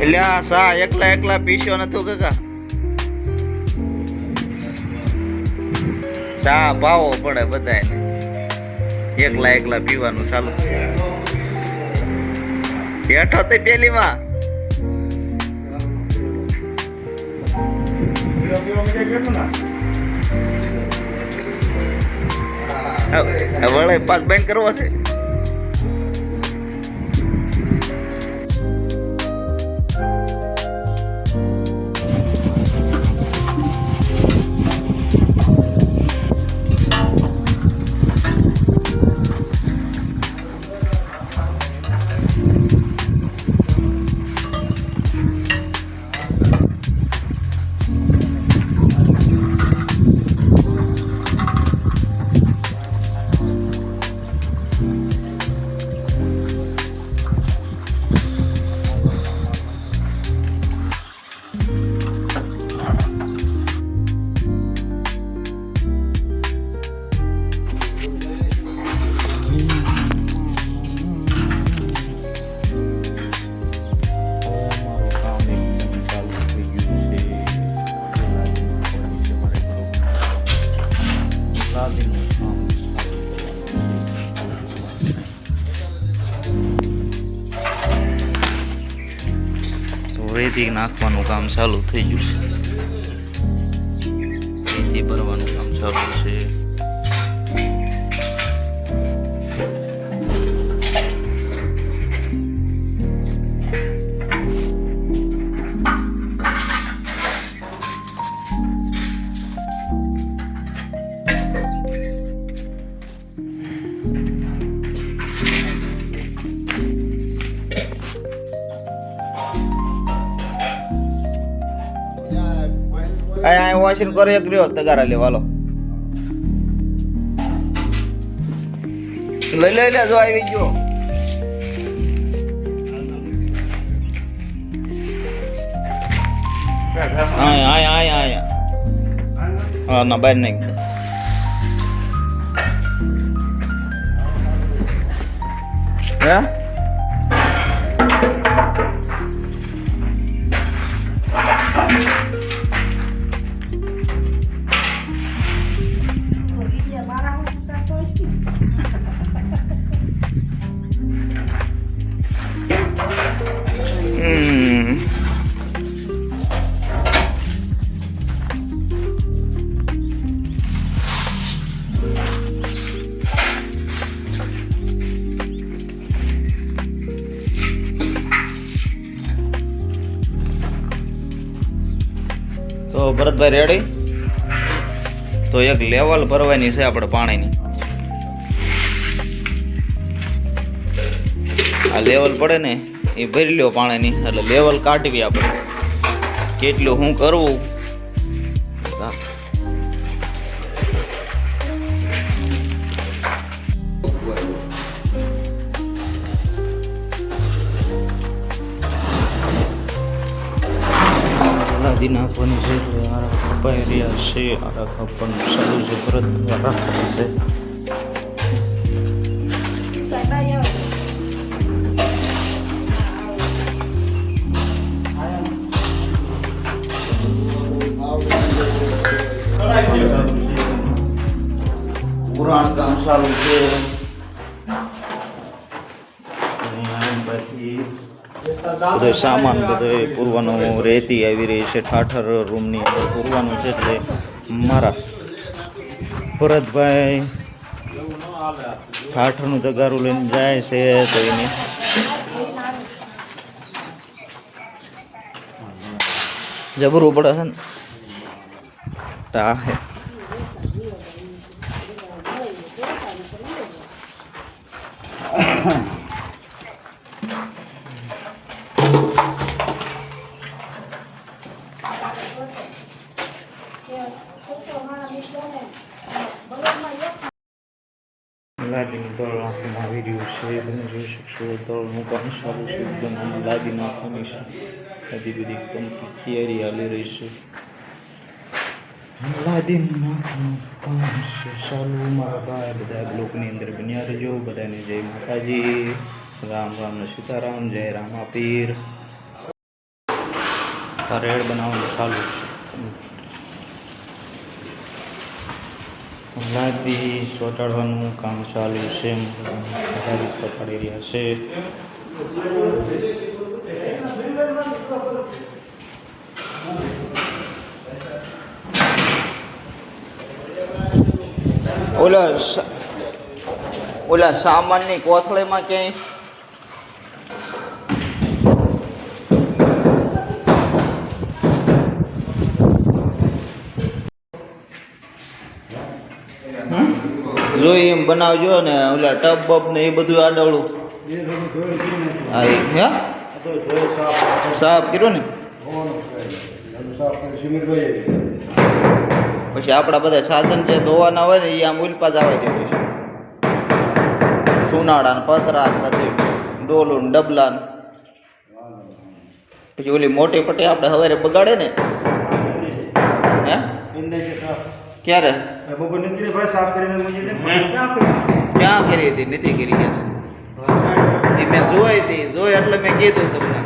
એટલે આ સા એકલા એકલા પીસ્યો નતું કાકા. સા ભાવો પડે બધાને, એકલા એકલા પીવાનું ચાલુ. હેઠો તે પેલી માં વળે પાક બેન કરવો છે. રેતી નાખવાનું કામ ચાલુ થઈ ગયું છે. રેતી ભરવાનું કામ ચાલુ છે. આ વોશિંગ કરે એક રહ્યો તગારા લેવાલો લઈ લે જો આવી ગયો. હા ના બહાર નાખ દે. હે તો ભરતભાઈ રેડી. તો એક લેવલ ભરવાની છે આપણે પાણીની. આ લેવલ પડે ને એ ભરી લ્યો પાણીની, એટલે લેવલ કાઢવી આપણે કેટલું શું કરવું. લાદી નાખવાની છે. આરા કપાઈ રહ્યા છે. આરા કપવાનું સારું છે. ભરત રાખવાનું છે. પુરાણ કામ ચાલુ છે. બધો સામાન બધો પૂરવાનો રેતી આવી રહી છે. ઠાઠર રૂમની અંદર પૂરવાનું છે. એટલે મારા ભરતભાઈ ઠાઠરનું તગારું લઈને જાય છે. તો એને જબરવું પડે છે ને. ટા હે લાદીનું દળ નાખવામાં આવી રહ્યું છે. તમે જોઈ શકશો દળનું કામ ચાલુ છે. એકદમ લાદી નાખવાની છે. બધી બધી કમ્પ્લીટ તૈયારી ચાલી રહી છે. અલાદીનના કામ ચાલુ મારા ભાઈ બધા બ્લોકની અંદર બન્યા રહેજો. બધાને જય માતાજી, રામ રામ ને સીતારામ, જય રામાપીર. રેડ બનાવવાનું ચાલુ છે. લાદી ચોંટાડવાનું કામ ચાલુ છે. ચોંટાડી રહ્યા છે. ઓલા સામાનની કોથળીમાં ક્યાંય જોઈ એમ બનાવજો ને. ઓલા ટબ બબ ને એ બધું આડવડું હા હે સાફ કર્યું ને. પછી આપણા બધા સાધન જે ધોવાના હોય ને એ આમ ઉલપા જ આવે દે. પછી સુનાળા ને પતરા ને બધું ડોલું ને ડબલા ને. પછી ઓલી મોટી પટ્ટી આપણે સવારે બગાડે ને હે ક્યારે ક્યાં કરી હતી? નથી કરી છે એ મેં જોઈ હતી. જોઈ એટલે મેં કીધું તમને.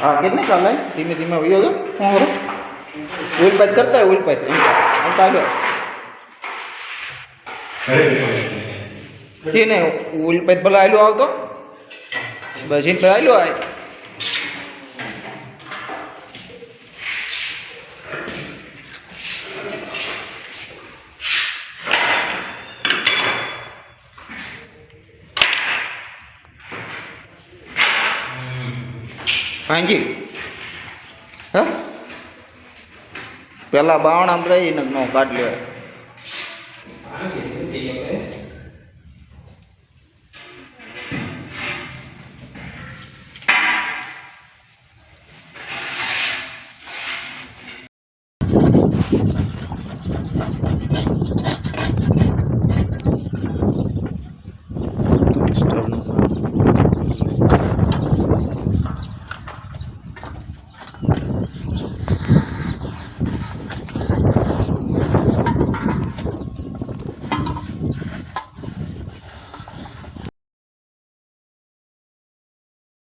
હા કેટલી કામ લાય ધીમે ધીમે વયો ગયો. હું ઉલપાત કરતા હોય ઉલપાત ને ઉલપાત ભલે આયલું આવતો બસ એને આયલું આય. હાજી હા પેલા બાવણા રહીને ન કાઢ લેવાય.